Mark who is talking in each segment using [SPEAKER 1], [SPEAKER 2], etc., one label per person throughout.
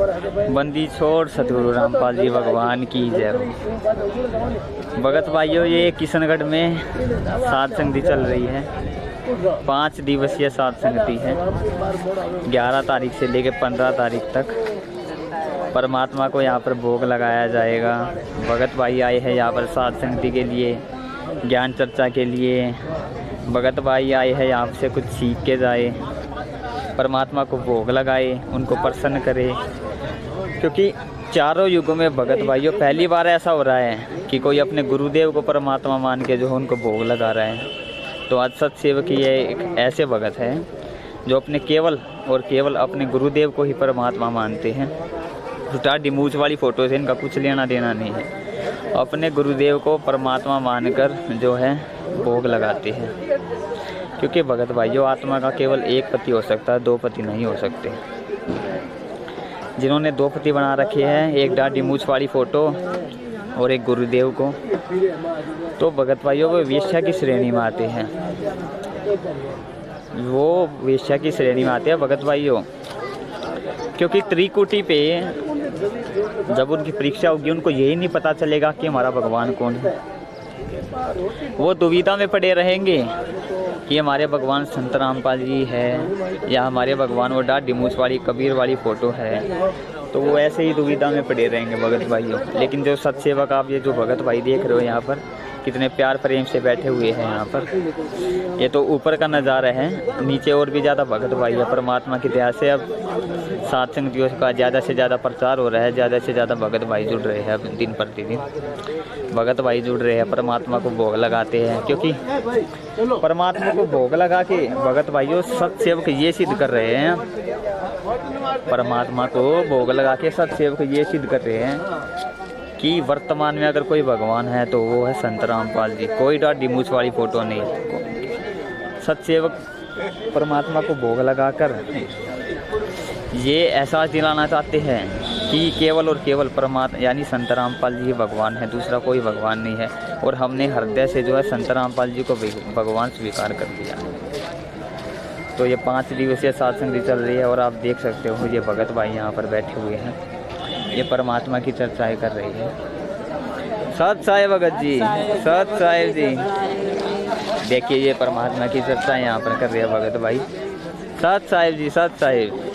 [SPEAKER 1] बंदी छोड़ सतगुरु रामपाल जी भगवान की जय। भगत भाइयों, ये किशनगढ़ में साध संगति चल रही है। 5 दिवसीय साध संगति है। 11 तारीख से लेकर 15 तारीख तक परमात्मा को यहाँ पर भोग लगाया जाएगा। भगत भाई आए हैं यहाँ पर साध संगति के लिए, ज्ञान चर्चा के लिए। भगत भाई आए हैं यहाँ से कुछ सीख के जाए, परमात्मा को भोग लगाए, उनको प्रसन्न करे। क्योंकि चारों युगों में भगत भाइयों पहली बार ऐसा हो रहा है कि कोई अपने गुरुदेव को परमात्मा मान के जो है उनको भोग लगा रहा है। तो आज सतसेवक ये एक ऐसे भगत है जो अपने केवल और केवल अपने गुरुदेव को ही परमात्मा मानते हैं। झूठा डिमूच वाली फ़ोटो से इनका कुछ लेना देना नहीं है। अपने गुरुदेव को परमात्मा मानकर जो है भोग लगाते हैं। क्योंकि भगत भाइयों, आत्मा का केवल एक पति हो सकता है, 2 पति नहीं हो सकते। जिन्होंने 2 पति बना रखे हैं, एक दाढ़ी मूछ वाली फ़ोटो और एक गुरुदेव को, तो भगत भाइयों वो वेश्या की श्रेणी में आते हैं। वो वेश्या की श्रेणी में आते हैं भगत भाइयों। क्योंकि त्रिकुटी पे जब उनकी परीक्षा होगी, उनको यही नहीं पता चलेगा कि हमारा भगवान कौन है। वो दुविधा में पड़े रहेंगे कि हमारे भगवान संत रामपाल जी है या हमारे भगवान वो डाढ़ी मूछ वाली कबीर वाली फ़ोटो है। तो वो ऐसे ही दुविधा में पड़े रहेंगे भगत भाइयों। लेकिन जो सतसेवक आप ये जो भगत भाई देख रहे हो यहाँ पर, कितने प्यार प्रेम से बैठे हुए हैं यहाँ पर। ये तो ऊपर का नज़ारा है, नीचे और भी ज़्यादा भगत भाई है। परमात्मा की दया से अब साध संगतियों का ज़्यादा से ज़्यादा प्रचार हो रहा है, ज़्यादा से ज़्यादा भगत भाई जुड़ रहे हैं। अब दिन प्रतिदिन भगत भाई जुड़ रहे हैं, परमात्मा को भोग लगाते हैं। क्योंकि परमात्मा को भोग लगा के भगत भाइयों सतसेवक ये सिद्ध कर रहे हैं, परमात्मा को भोग लगा के सतसेवक ये सिद्ध कर रहे हैं कि वर्तमान में अगर कोई भगवान है तो वो है संत रामपाल जी। कोई दाढ़ी मूछ वाली फ़ोटो नहीं। सतसेवक परमात्मा को भोग लगाकर ये एहसास दिलाना चाहते हैं कि केवल और केवल परमात्मा यानी संत रामपाल जी भगवान है, दूसरा कोई भगवान नहीं है। और हमने हृदय से जो है संत रामपाल जी को भगवान स्वीकार कर दिया। तो ये 5 दिवसीय साध संगति चल रही है और आप देख सकते हो ये भगत भाई यहाँ पर बैठे हुए हैं। ये परमात्मा की चर्चाएं कर रही है। सत साहिब भगत जी, सत साहिब जी, देखिए ये परमात्मा की चर्चा यहाँ पर कर रहे हैं भगत भाई। सत साहिब जी, सत साहिब,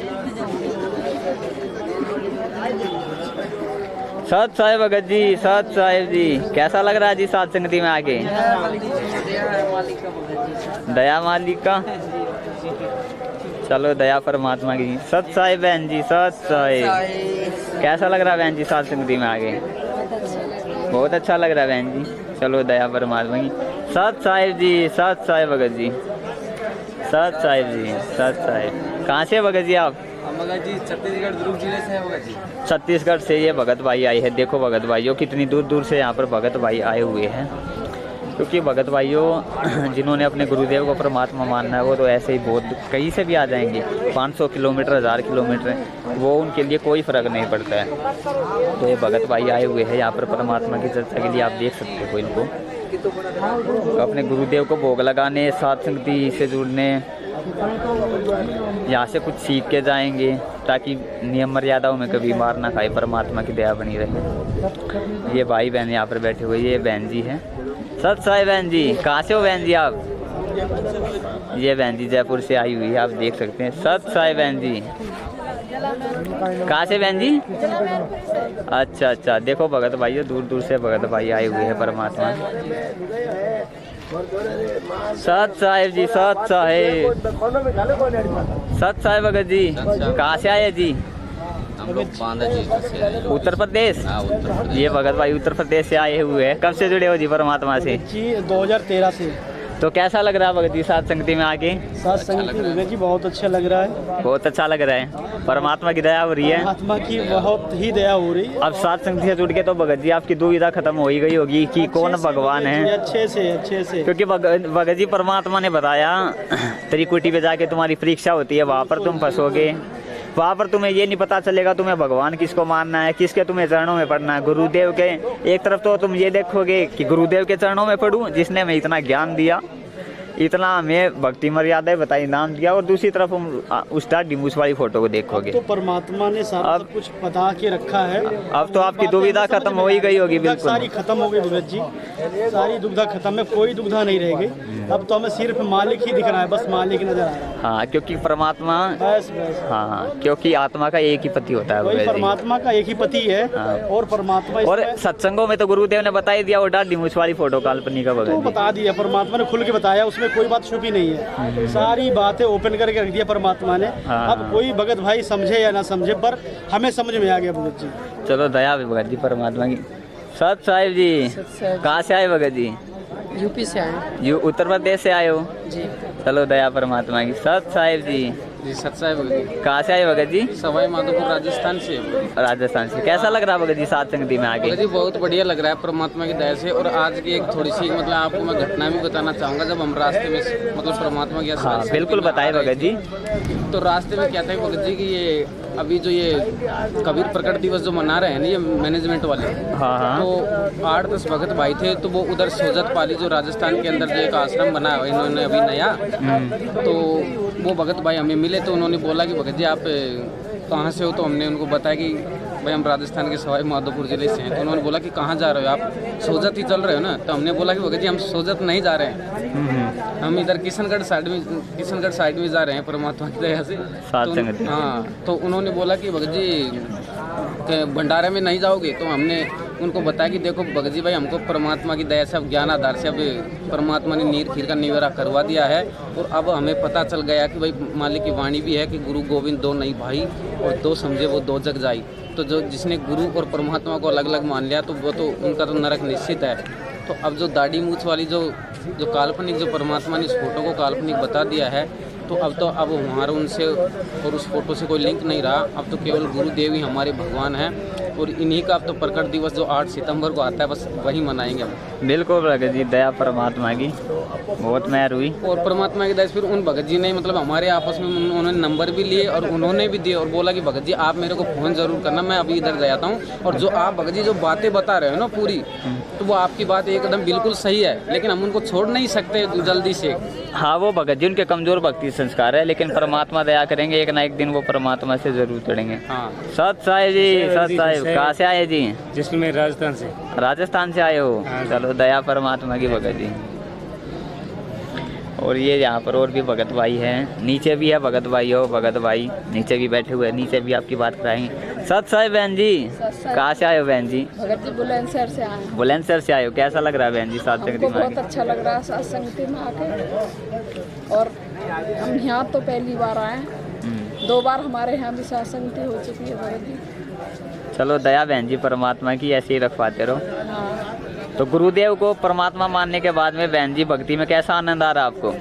[SPEAKER 1] सत साहिब भगत जी, सत साहिब जी। कैसा लग रहा है जी साध संगति में आके? दया मालिक का, चलो दया परमात्मा की। सत साहिब बहन जी, सत साहिब। कैसा लग रहा है बहन जी साध संगति में आगे? बहुत अच्छा लग रहा है बहन जी। चलो दया परमात्मा की। सत साहिब जी, सत साहिब भगत जी, सत साहिब जी, सत साहिब। कहाँ से भगत जी आप?
[SPEAKER 2] भगत जी छत्तीसगढ़ दुर्ग जिले से है भगत जी।
[SPEAKER 1] छत्तीसगढ़ से ये भगत भाई आए हैं। देखो भगत भाइयों कितनी दूर दूर से यहाँ पर भगत भाई आए हुए हैं। क्योंकि भगत भाइयों जिन्होंने अपने गुरुदेव को परमात्मा मानना है वो तो ऐसे ही बहुत कहीं से भी आ जाएंगे। 500 किलोमीटर, 1000 किलोमीटर, वो उनके लिए कोई फ़र्क नहीं पड़ता है। तो ये भगत भाई आए हुए हैं यहाँ पर परमात्मा की चर्चा के लिए। आप देख सकते हो इनको, तो अपने गुरुदेव को भोग लगाने, साध संगति से जुड़ने, यहाँ से कुछ सीख के जाएंगे ताकि नियम मर्यादाओं में कभी मार ना खाए, परमात्मा की दया बनी रहे। ये भाई बहन यहाँ पर बैठे हुए, ये बहन जी हैं। सत साहिब बहन जी, कहाँ से हो बहन जी आप? ये बहन जी जयपुर से आई हुई है, आप देख सकते हैं। सत साहिब बहन जी, कहाँ से बहन जी? अच्छा अच्छा, देखो भगत भाई दूर दूर से भगत भाई आए हुए हैं परमात्मा। सत साहिब जी, सत साहिब, सत साहिब भगत जी। कहाँ से आए जी?
[SPEAKER 2] हम लोग बांदा जी से,
[SPEAKER 1] उत्तर प्रदेश। ये भगत भाई उत्तर प्रदेश से आए हुए हैं। कब से जुड़े हो जी परमात्मा से?
[SPEAKER 3] जी 2013 से।
[SPEAKER 1] तो कैसा लग रहा है भगत जी साध संगति में आके?
[SPEAKER 3] साध संगति भगत जी बहुत अच्छा लग रहा है।
[SPEAKER 1] बहुत अच्छा लग रहा है। परमात्मा की दया हो रही है।
[SPEAKER 3] परमात्मा की बहुत ही दया हो रही है।
[SPEAKER 1] अब साध संगति से जुड़ के तो भगत जी आपकी दुविधा खत्म हो ही गई होगी कि कौन भगवान है।
[SPEAKER 3] अच्छे से
[SPEAKER 1] क्योंकि भगत जी परमात्मा ने बताया त्रिकुटी पे जाके तुम्हारी परीक्षा होती है, वहाँ पर तुम फंसोगे। वहाँ पर तुम्हें ये नहीं पता चलेगा तुम्हें भगवान किसको मानना है, किसके तुम्हें चरणों में पढ़ना है। गुरुदेव के एक तरफ तो तुम ये देखोगे कि गुरुदेव के चरणों में पढ़ूं जिसने हमें इतना ज्ञान दिया, इतना हमें भक्ति मर्यादा बताई, नाम दिया, और दूसरी तरफ हम उस दाढ़ी मूछ वाली फोटो को देखोगे।
[SPEAKER 3] तो परमात्मा ने सारा
[SPEAKER 1] अब-
[SPEAKER 3] सब कुछ बता के रखा है।
[SPEAKER 1] अब तो आपकी दुविधा खत्म हो ही गई होगी।
[SPEAKER 3] दुविधा
[SPEAKER 1] बिल्कुल
[SPEAKER 3] सारी खत्म हो गई भगत जी, सारी दुविधा खत्म है, कोई दुविधा नहीं रह गई। अब तो हमें सिर्फ मालिक ही दिख रहा है, बस मालिक नजर आ रहा है।
[SPEAKER 1] हाँ, क्योंकि परमात्मा,
[SPEAKER 3] बस बस
[SPEAKER 1] हाँ, क्योंकि आत्मा का एक ही पति होता है
[SPEAKER 3] वही
[SPEAKER 1] भगत जी।
[SPEAKER 3] परमात्मा का एक ही पति है।
[SPEAKER 1] हाँ।
[SPEAKER 3] और परमात्मा
[SPEAKER 1] और
[SPEAKER 3] इसमें
[SPEAKER 1] सत्संगों में तो गुरुदेव ने बता ही दिया वो दाढ़ी मूछ वाली फोटो काल्पनिक है
[SPEAKER 3] तो
[SPEAKER 1] भगत जी।
[SPEAKER 3] बता दिया, परमात्मा ने खुल के बताया, उसमें कोई बात छुपी नहीं है। सारी बातें ओपन करके रख दिया परमात्मा ने।
[SPEAKER 1] हाँ।
[SPEAKER 3] अब कोई भगत भाई समझे या ना समझे, पर हमें समझ में आ गया भगत जी।
[SPEAKER 1] चलो दया भी भगत जी परमात्मा की। सत साहिब जी, कहाँ से आए भगत जी?
[SPEAKER 4] यूपी से आए
[SPEAKER 1] यू उत्तर प्रदेश से आए हो?
[SPEAKER 4] जी।
[SPEAKER 1] चलो दया परमात्मा की। सत साहिब जी,
[SPEAKER 2] जी सत साहिब
[SPEAKER 1] कहाँ से आए भगत जी?
[SPEAKER 2] सवाई माधोपुर राजस्थान से।
[SPEAKER 1] राजस्थान से। कैसा लग रहा है भगत जी सात संगति में आके?
[SPEAKER 2] भगत जी बहुत बढ़िया लग रहा है परमात्मा की दया से। और आज की एक थोड़ी सी मतलब आपको मैं घटना भी बताना चाहूँगा। जब हम रास्ते में मतलब परमात्मा की
[SPEAKER 1] हाँ बिल्कुल बताए भगत जी।
[SPEAKER 2] तो रास्ते में क्या था भगत जी कि ये अभी जो ये कबीर प्रकट दिवस जो मना रहे हैं ना ये मैनेजमेंट वाले,
[SPEAKER 1] हाँ हाँ।
[SPEAKER 2] तो 8-10 भगत भाई थे। तो वो उधर सोजत पाली जो राजस्थान के अंदर जो एक आश्रम बना है इन्होंने अभी नया, तो वो भगत भाई हमें मिले। तो उन्होंने बोला कि भगत जी आप कहाँ से हो? तो हमने उनको बताया कि भाई हम राजस्थान के सवाई माधोपुर जिले से हैं। तो उन्होंने बोला कि कहाँ जा रहे हो आप? सोजत ही चल रहे हो ना? तो हमने बोला कि भगत जी हम सोजत नहीं जा रहे हैं, हम इधर किशनगढ़ साइड में जा रहे हैं परमात्मा की दया से।
[SPEAKER 1] सात
[SPEAKER 2] तो
[SPEAKER 1] संगति।
[SPEAKER 2] हाँ, तो उन्होंने बोला कि भगत जी के भंडारे में नहीं जाओगे? तो हमने उनको बताया कि देखो भगत जी भाई हमको परमात्मा की दया से अब ज्ञान आधार से अब परमात्मा ने नीर खीर का निवेरा करवा दिया है। और अब हमें पता चल गया कि भाई मालिक की वाणी भी है कि गुरु गोविंद दो नहीं भाई, और दो समझे वो दो जग जाई। तो जो जिसने गुरु और परमात्मा को अलग अलग मान लिया तो वो तो उनका तो नरक निश्चित है। तो अब जो दाढ़ी मूछ वाली जो काल्पनिक जो परमात्मा ने इस फोटो को काल्पनिक बता दिया है, तो अब हमारा उनसे और उस फोटो से कोई लिंक नहीं रहा। अब तो केवल गुरुदेव ही हमारे भगवान हैं। और इन्हीं का अब तो प्रकट दिवस जो 8 सितंबर को आता है बस वही मनाएंगे हम।
[SPEAKER 1] बिल्कुल भगत जी, दया परमात्मा की बहुत मेहर हुई।
[SPEAKER 2] और परमात्मा की दया से फिर उन भगत जी ने मतलब हमारे आपस में उन्होंने नंबर भी लिए और उन्होंने भी दिए और बोला कि भगत जी आप मेरे को फ़ोन ज़रूर करना, मैं अभी इधर जाता हूँ। और जो आप भगत जी जो बातें बता रहे हो ना पूरी, तो वो आपकी बात एकदम बिल्कुल सही है, लेकिन हम उनको छोड़ नहीं सकते जल्दी से।
[SPEAKER 1] हाँ, वो भगत जी उनके कमजोर भक्ति संस्कार है, लेकिन परमात्मा दया करेंगे एक ना एक दिन वो परमात्मा से जरूर चढ़ेंगे।
[SPEAKER 2] हाँ
[SPEAKER 1] सत साहिब जी, सत साहिब कहाँ से आए जी?
[SPEAKER 3] जिसमें राजस्थान से।
[SPEAKER 1] राजस्थान से आए हो? चलो दया परमात्मा की भगत जी। और ये यहाँ पर और भी भगत भाई हैं, नीचे भी है भगत भाई हो, भगत भाई नीचे भी बैठे हुए हैं, नीचे भी आपकी बात कराएंगे। सत साहिब बहन जी, कहाँ से आए हो बहन जी?
[SPEAKER 4] भगत जी बुलंदशहर से आए हैं।
[SPEAKER 1] बुलंदशहर से आए हो। कैसा लग रहा है बहन जी सात
[SPEAKER 4] हमको
[SPEAKER 1] संगति में
[SPEAKER 4] बहुत
[SPEAKER 1] आके?
[SPEAKER 4] अच्छा लग रहा है सत्संगति में आके। और हम यहाँ तो पहली बार आए हैं, 2 बार हमारे यहाँ भी सत्संगति हो चुकी है भगत जी।
[SPEAKER 1] चलो दया बहन जी परमात्मा की ऐसे ही रखवाते रहो।
[SPEAKER 4] हाँ
[SPEAKER 1] तो गुरुदेव को परमात्मा मानने के बाद में बहन जी भक्ति में कैसा आनंद आ रहा आपको?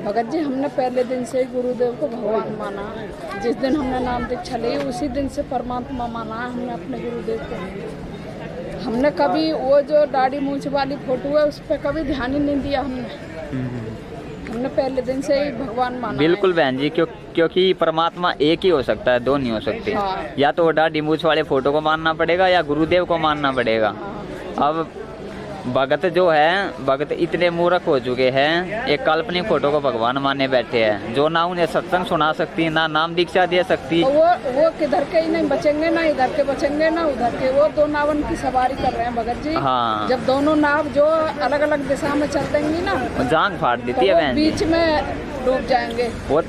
[SPEAKER 4] भगत जी हमने पहले दिन से ही गुरुदेव को भगवान माना। जिस दिन हमने नाम दीक्षा ली उसी दिन से परमात्मा माना है हमने अपने गुरुदेव को। हमने कभी वो जो दाढ़ी मूंछ वाली फोटो है उस पर कभी ध्यान ही नहीं दिया। हमने पहले दिन से ही भगवान माना।
[SPEAKER 1] बिल्कुल बहन जी, क्योंकि परमात्मा एक ही हो सकता है, दो नहीं हो सकते।
[SPEAKER 4] हाँ।
[SPEAKER 1] या तो दाढ़ी मूछ वाले फोटो को मानना पड़ेगा या गुरुदेव को मानना पड़ेगा। अब भगत जो है, भगत इतने मूर्ख हो चुके हैं, एक काल्पनिक फोटो को भगवान मानने बैठे हैं, जो ना उन्हें सत्संग सुना सकती, ना नाम दीक्षा दे सकती।
[SPEAKER 4] तो वो किधर के ही नहीं बचेंगे, ना इधर के बचेंगे ना उधर के। वो 2 नावन की सवारी कर रहे हैं भगत जी।
[SPEAKER 1] हाँ।
[SPEAKER 4] जब दोनों नाव जो अलग अलग दिशा में चल देंगी ना,
[SPEAKER 1] जांग फाड़
[SPEAKER 4] तो
[SPEAKER 1] देती है
[SPEAKER 4] वो
[SPEAKER 1] बहन जी।
[SPEAKER 4] बीच में डूब जाएंगे।
[SPEAKER 1] वो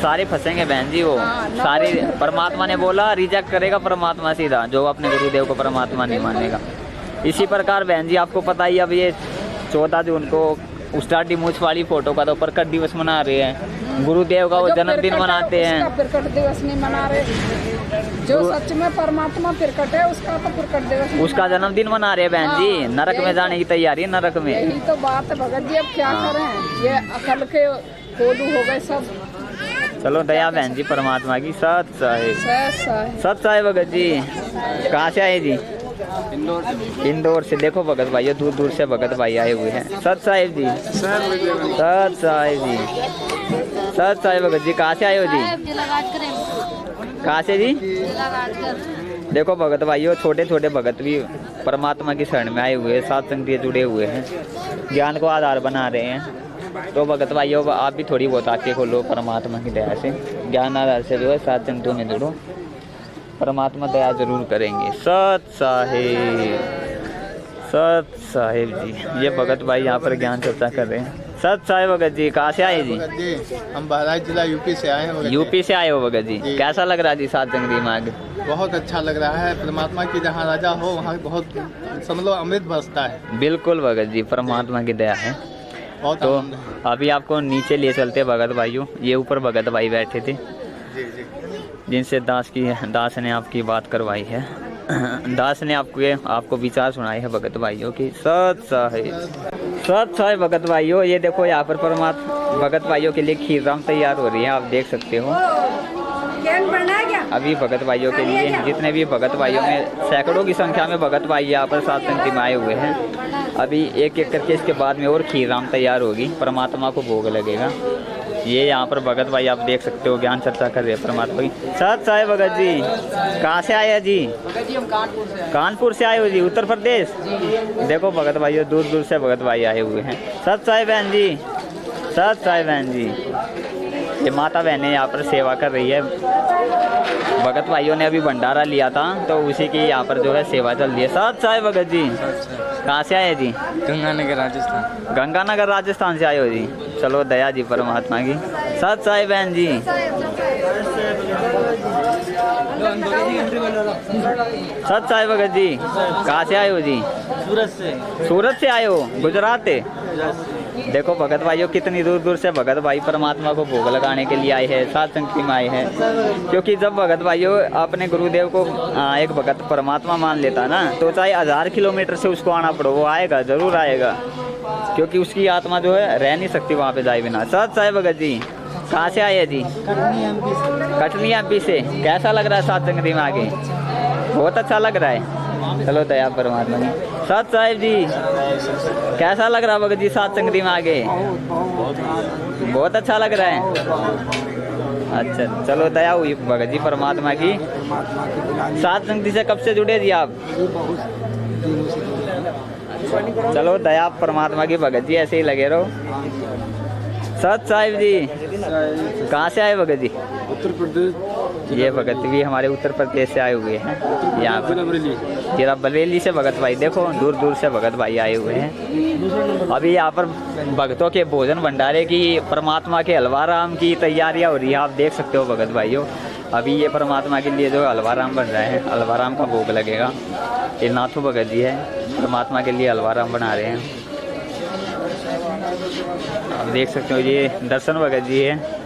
[SPEAKER 1] सारे फंसेंगे बहन जी। वो
[SPEAKER 4] हाँ, ना
[SPEAKER 1] सारे
[SPEAKER 4] कोई इधर
[SPEAKER 1] परमात्मा ने बोला रिजेक्ट करेगा परमात्मा सीधा, जो अपने गुरुदेव को परमात्मा नहीं मानेगा। इसी प्रकार बहन जी आपको पता ही, अब ये 14 जून को उस दाढ़ी मूछ वाली फोटो का तो प्रकट दिवस मना रहे हैं, गुरुदेव का वो
[SPEAKER 4] जो
[SPEAKER 1] जन्मदिन
[SPEAKER 4] प्रकट है,
[SPEAKER 1] मनाते हैं।
[SPEAKER 4] उसका प्रकट दिवस नहीं मना रहे। जो सच में परमात्मा प्रकट है उसका तो प्रकट दिवस नहीं
[SPEAKER 1] उसका
[SPEAKER 4] मना
[SPEAKER 1] जन्मदिन मना रहे हैं बहन जी।
[SPEAKER 4] हाँ,
[SPEAKER 1] नरक में
[SPEAKER 4] यही
[SPEAKER 1] जाने की तैयारी है, नरक में।
[SPEAKER 4] यही तो बात है भगत जी। अब क्या करें, ये अकल के कोलू हो गए सब।
[SPEAKER 1] चलो दया बहन जी परमात्मा की। सत साहिब,
[SPEAKER 4] सही
[SPEAKER 1] सत साहिब भगत जी कहाँ से आए जी? इंदौर से। देखो भगत भाई दूर दूर से भगत भाई आए हुए हैं। सत साहिब जी, सत साहिब जी, सत साहिब भगत जी कहाँ से आए हो जी? कहाँ से जी? देखो भगत भाइयों, छोटे छोटे भगत भी परमात्मा की शरण में आए हुए हैं, सात संगति जुड़े हुए हैं, ज्ञान को आधार बना रहे हैं। तो भगत भाइयों आप भी थोड़ी बहुत आंखें खोलो परमात्मा की दया से, ज्ञान आधार से जो है सात संगतों में जुड़ो, परमात्मा दया जरूर करेंगे। सत साहिब जी, ये भगत भाई यहाँ पर ज्ञान चर्चा कर रहे हैं। सत साहिब भगत जी, कहाँ से आए जी?
[SPEAKER 5] हम बहराइच जिला यूपी से आए हैं।
[SPEAKER 1] यूपी से आए हो भगत जी, कैसा लग रहा है जी सात संगती मार्ग?
[SPEAKER 5] बहुत अच्छा लग रहा है। परमात्मा की जहाँ राजा हो वहाँ बहुत समझ लो अमृत बरसता है।
[SPEAKER 1] बिल्कुल भगत जी, परमात्मा की दया है।
[SPEAKER 5] बहुत
[SPEAKER 1] तो
[SPEAKER 5] आनंद है।
[SPEAKER 1] अभी आपको नीचे ले चलते भगत भाइयों, ये ऊपर भगत भाई बैठे थे
[SPEAKER 5] जी जी।
[SPEAKER 1] जिनसे दास ने आपकी बात करवाई है। दास ने आपको विचार सुनाए है भगत भाइयों की। सत साहिब भगत भाइयों, ये देखो यहाँ पर परमात्मा भगत भाइयों के लिए खीर राम तैयार हो रही है, आप देख सकते हो। अभी भगत भाइयों के लिए जितने भी भगत भाइयों में सैकड़ों की संख्या में भगत भाई यहाँ पर सात संगति में आए हुए हैं। अभी एक एक करके इसके बाद में और खीर राम तैयार होगी, परमात्मा को भोग लगेगा। ये यहाँ पर भगत भाई आप देख सकते हो ज्ञान चर्चा कर रहे हैं परमात्मा की। सत साहिब भगत जी, कहाँ से आए हैं जी? कानपुर से आए हो जी, उत्तर प्रदेश। देखो भगत भाइयों, दूर दूर से भगत भाई आए हुए हैं। सत साहिब बहन जी, सत साहिब बहन जी, ये माता बहनें यहाँ पर सेवा कर रही है। भगत भाइयों ने अभी भंडारा लिया था तो उसी की यहाँ पर जो है सेवा चल रही है। सत साहिब भगत जी, कहाँ से आए जी?
[SPEAKER 2] गंगानगर राजस्थान।
[SPEAKER 1] गंगानगर राजस्थान से आए हो जी, चलो दया जी परमात्मा की। सत साहिब बहन जी, सत साहिब भगत जी, कहाँ से आए हो जी? सूरत से आए हो, गुजरात से। देखो भगत भाइयों, कितनी दूर दूर से भगत भाई परमात्मा को भोग लगाने के लिए आए हैं, सात संगति में आए हैं। क्योंकि जब भगत भाइयों अपने गुरुदेव को एक भगत परमात्मा मान लेता ना, तो चाहे 1000 किलोमीटर से उसको आना पड़ो, वो आएगा, जरूर आएगा। क्योंकि उसकी आत्मा जो है रह नहीं सकती वहाँ पे जाए बिना। सत साहिब भगत जी, कहाँ से आए हैं जी? कटनी एमपी से। कैसा लग रहा है सात संगति में आके? बहुत अच्छा लग रहा है, चलो दया परमात्मा की। सत साहिब जी, कैसा लग रहा है भगत जी सात संगति में आगे? बहुत अच्छा लग रहा है। अच्छा, चलो दया हुई भगत जी परमात्मा की। सात संगति से कब से जुड़े जी आप? चलो दया परमात्मा की भगत जी, ऐसे ही लगे रहो। सत साहिब जी, कहाँ से आए भगत जी?
[SPEAKER 5] उत्तर प्रदेश।
[SPEAKER 1] ये भगत भी हमारे उत्तर प्रदेश से आए हुए हैं यहाँ पर। जिला बरेली से भगत भाई, देखो दूर दूर से भगत भाई आए हुए हैं। अभी यहाँ पर भक्तों के भोजन भंडारे की, परमात्मा के हलवा राम की तैयारियाँ हो रही है, आप देख सकते हो भगत भाइयों। अभी ये परमात्मा के लिए जो हलवा राम बन रहा है, हलवा राम का भोग लगेगा। ये नाथू भगत जी है, परमात्मा के लिए हलवा राम बना रहे हैं, आप देख सकते हो। ये दर्शन भगत जी है।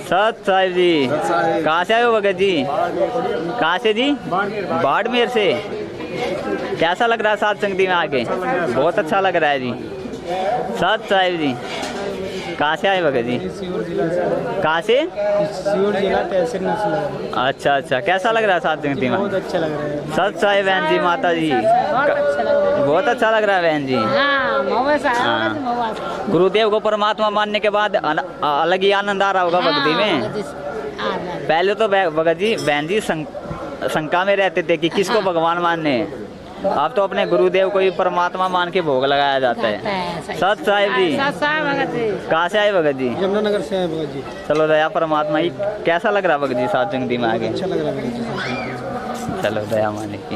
[SPEAKER 1] सत साहिब जी, कहाँ से आए हो भगत जी? कहाँ से जी? बाड़मेर से। कैसा लग रहा है सात संगति में आके? बहुत अच्छा लग रहा है जी। सत साहिब जी, कहाँ से आए भगत जी? कहाँ से?
[SPEAKER 3] सीहोर जिला तहसील नस्ल।
[SPEAKER 1] अच्छा अच्छा, कैसा लग रहा है सात संगति में?
[SPEAKER 3] बहुत अच्छा लग रहा है।
[SPEAKER 1] सत साहिब बहन जी, माता जी, बहुत अच्छा लग रहा है बहन जी। हाँ, गुरुदेव को परमात्मा मानने के बाद अलग ही आनंद आ रहा होगा भक्ति में। पहले तो भगत जी बहन जी शंका में रहते थे कि किसको भगवान मानने, अब तो अपने गुरुदेव को ही परमात्मा मान के भोग लगाया जाता है। सत साहिब जी, कहाँ से आए भगत जी?
[SPEAKER 3] यमुनानगर से आए भगत जी।
[SPEAKER 1] चलो दया परमात्मा ही। कैसा लग रहा भगत जी सात संगति में आगे?
[SPEAKER 3] अच्छा लग रहा है।
[SPEAKER 1] चलो दया माने की।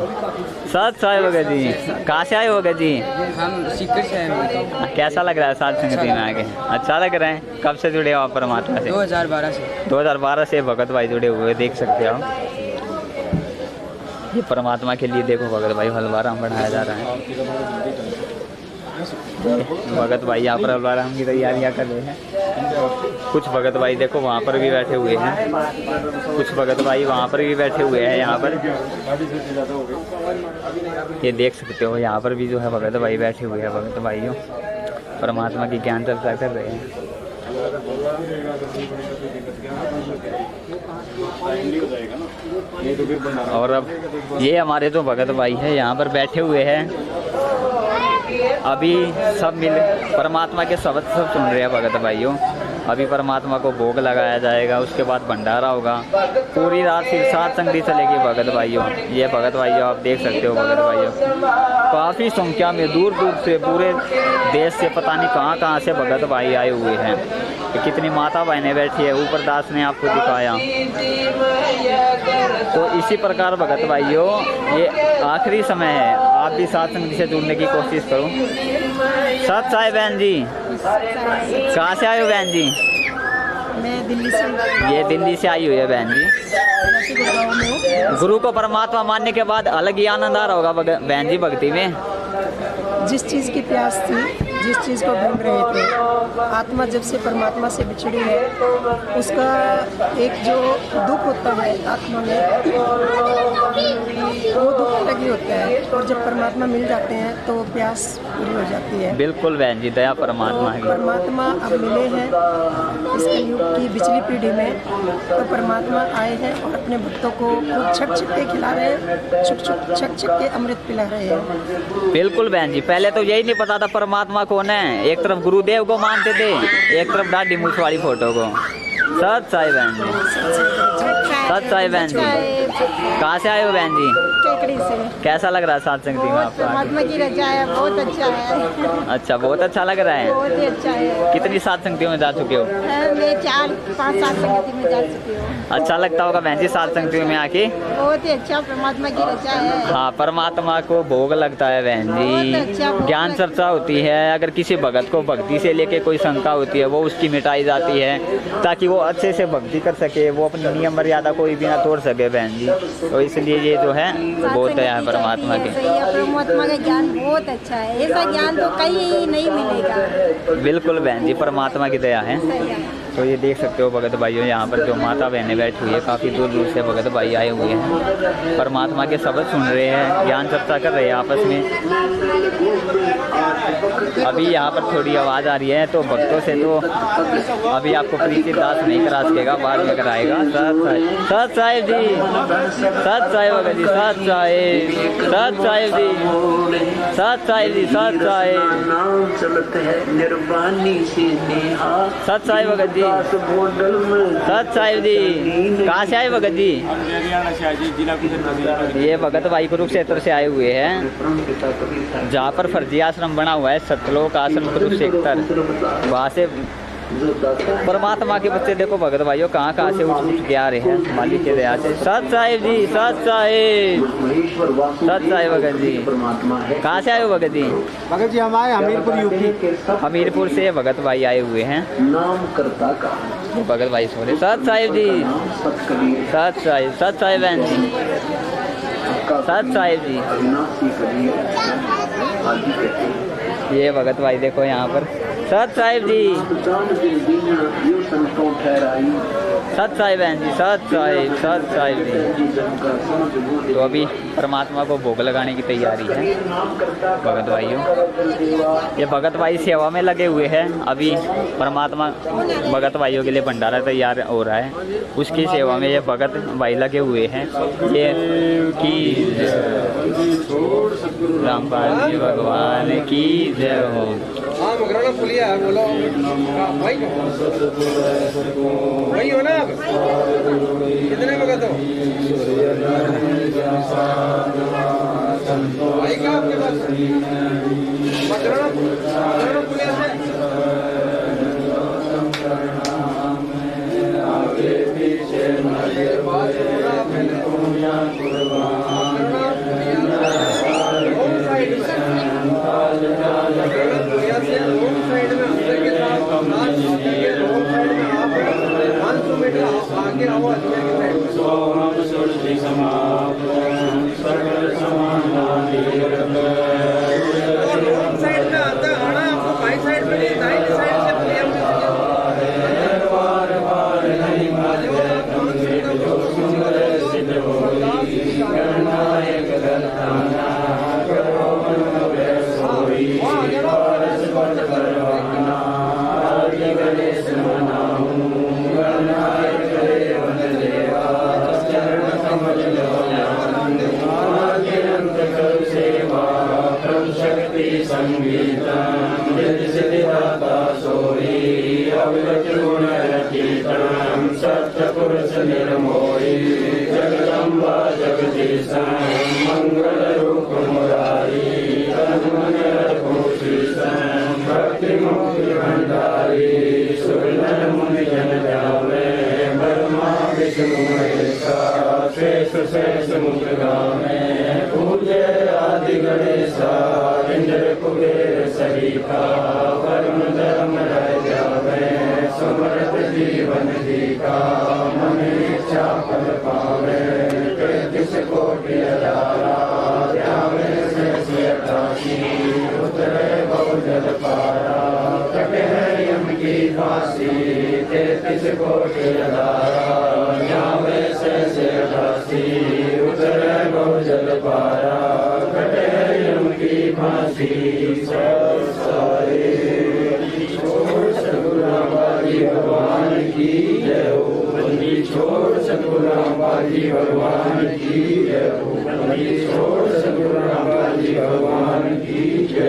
[SPEAKER 1] सत साहिब भगत जी, कहाँ से आए हो भगत जी?
[SPEAKER 2] हम सीकर से हैं।
[SPEAKER 1] कैसा लग रहा है सात संगति में आगे? अच्छा लग रहा है। कब से जुड़े हो आप परमात्मा से?
[SPEAKER 2] 2012 से।
[SPEAKER 1] 2012 से भगत भाई जुड़े हुए, देख सकते हो। ये परमात्मा के लिए देखो भगत भाई हलवा राम बनाया जा रहा है। भगत भाई यहाँ पर हलवा राम की तैयारियाँ कर रहे हैं। कुछ भगत भाई देखो वहाँ पर भी बैठे हुए हैं, कुछ भगत भाई वहाँ पर भी बैठे हुए हैं। यहाँ पर ये देख सकते हो, यहाँ पर भी जो है भगत भाई बैठे हुए हैं। भगत भाइयों परमात्मा की ज्ञान चर्चा कर रहे हैं। और अब ये हमारे जो भगत भाई है यहाँ पर बैठे हुए हैं, अभी सब मिल परमात्मा के शब्द सब सुन रहे हैं भगत भाइयों। अभी परमात्मा को भोग लगाया जाएगा, उसके बाद भंडारा होगा। पूरी रात फिर सात संगति चलेगी भगत भाइयों। ये भगत भाइयों आप देख सकते हो भगत भाइयों, काफ़ी संख्या में दूर दूर से पूरे देश से पता नहीं कहाँ से भगत भाई आए हुए हैं। तो कितनी माता बहनें बैठी है, ऊपर दास ने आपको दिखाया। तो इसी प्रकार भगत भाइयों ये आखिरी समय है, आप भी साथ संगति से जुड़ने की कोशिश करो। सत साई बहन जी, कहाँ से आए हो बहन जी?
[SPEAKER 6] मैं दिल्ली से।
[SPEAKER 1] ये दिल्ली से आई हुई है बहन जी। गुरु को परमात्मा मानने के बाद अलग ही आनंद आ रहा होगा बहन जी भक्ति में।
[SPEAKER 6] जिस चीज़ की प्यास थी, जिस चीज़ को ढूंढ रहे थे, आत्मा जब से परमात्मा से बिछड़ी है, उसका एक जो दुख होता है आत्मा में, वो दुख अलग ही होता है। और जब परमात्मा मिल जाते हैं तो प्यास पूरी हो जाती है।
[SPEAKER 1] बिल्कुल बहन जी, दया परमात्मा है।
[SPEAKER 6] परमात्मा अब मिले हैं इस कलयुग की पिछली पीढ़ी में, तो परमात्मा आए हैं और अपने भक्तों को खूब छक छक के खिला रहे हैं, छक छक के अमृत पिला रहे हैं।
[SPEAKER 1] बिल्कुल बहन जी, पहले तो यही नहीं पता था परमात्मा कौन है। एक तरफ गुरुदेव को मानते थे, एक तरफ दाढ़ी मूछ वाली फोटो को। सत साई बहन जी, सत साई बहन जी, कहाँ से आए हो बहन जी?
[SPEAKER 6] केकड़ी से।
[SPEAKER 1] कैसा लग रहा है सात संगति में आपका?
[SPEAKER 6] परमात्मा की रजा है, बहुत अच्छा है।
[SPEAKER 1] अच्छा, बहुत अच्छा लग रहा है।
[SPEAKER 6] बहुत ही अच्छा है।
[SPEAKER 1] कितनी सात संगतियों में जा चुके हो?
[SPEAKER 6] मैं 4-5 साल संगति में जा चुकी हूँ।
[SPEAKER 1] अच्छा लगता होगा बहन जी सात संगतियों में आके?
[SPEAKER 6] बहुत ही अच्छा, परमात्मा की रजा है।
[SPEAKER 1] हाँ, परमात्मा को भोग लगता है बहन जी, ज्ञान चर्चा होती है। अगर किसी भगत को भक्ति से लेके कोई शंका होती है वो उसकी मिटाई जाती है, ताकि वो अच्छे से भक्ति कर सके, वो अपनी नियम मर्यादा कोई भी ना तोड़ सके बहन जी। तो इसलिए ये जो है बहुत दया है परमात्मा की।
[SPEAKER 6] परमात्मा का ज्ञान बहुत अच्छा है, ऐसा ज्ञान तो कहीं नहीं मिलेगा।
[SPEAKER 1] बिल्कुल बहन जी, परमात्मा की दया है। तो ये देख सकते हो भगत भाइयों, यहाँ पर जो माता बहनें बैठी हुई है, काफ़ी दूर दूर से भगत भाई आए हुए हैं, परमात्मा के शब्द सुन रहे हैं, ज्ञान चर्चा कर रहे हैं आपस में। अभी यहाँ पर थोड़ी आवाज़ आ रही है तो भक्तों से तो अभी आपको परिचित दास नहीं करा सकेगा, बाद में कराएगा। सत साहिब जी, सत साहिब भगत जी, सत साहिब, सत साहिब जी, सत साहिब जी, सत साहिब, सत साहिब भगत जी, सत साहिब जी। कहाँ से आए भगत जी? ये भगत भाई कुरुक्षेत्र से आए हुए हैं, जहाँ पर फर्जी आश्रम बना हुआ है, सतलोक आश्रम कुरुक्षेत्र। वहाँ से परमात्मा के बच्चे देखो भगत भाइयों कहाँ से उठ के आ रहे हैं मालिक के दया से। सत साहिब जी, सत साहिब, सत साहिब भगत जी। कहाँ से आए हो भगत जी?
[SPEAKER 3] भगत जी हम आए हमीरपुर यूपी।
[SPEAKER 1] हमीरपुर से भगत भाई आए हुए हैं। भगत भाई सोरे। सत साहिब जी, सत साहिब, सत साहिब बहन जी, सत साहिब जी। ये भगत भाई देखो यहाँ पर। सत साहिब जी, सत साहिब बहन जी, सत साहिब, सत साहिब जी। तो अभी परमात्मा को भोग लगाने की तैयारी है भगत भाइयों। ये भगत भाई सेवा में लगे हुए हैं। अभी परमात्मा भगत भाइयों के लिए भंडारा तैयार हो रहा है, उसकी सेवा में ये भगत भाई लगे हुए हैं। ये की रामपाल जी भगवान की जय हो।
[SPEAKER 7] वही हो ना, कितने भगत हो भाई का आपके पास? आगे आओ साइड में आता आना आपको, बाई साइड में नहीं, दाहिनी साइड से
[SPEAKER 8] गणनायक मोहि जगदम्बा जगदीश मंगल रूप मुरारी तन मन रघुशीष भक्ति मुक्ति भंडारी सुरनर मुनि जन जावे ब्रह्मा विष्णु महेशा शेष शेष मुख गावे पूज्य आदि गणेशा इंद्र कुबेर सहिता परम धर्म रह जावे समर्थ जीवन जीका मन इच्छा फल पावे तेतीस कोटि अठारा ध्यावे शेष 88 उतरे बहुजल पारा कटे यम की फांसी 33 कोटि अठारा ध्यावे शेष 88 उतरे बहुजल पारा कटे यम की फांसी सारे छोड़ सतगुरु रामपाल भगवान की जय हो बंदी छोड़ सतगुरु रामपाल भगवान की जय हो बंदी छोड़ सतगुरु रामपाल भगवान की जय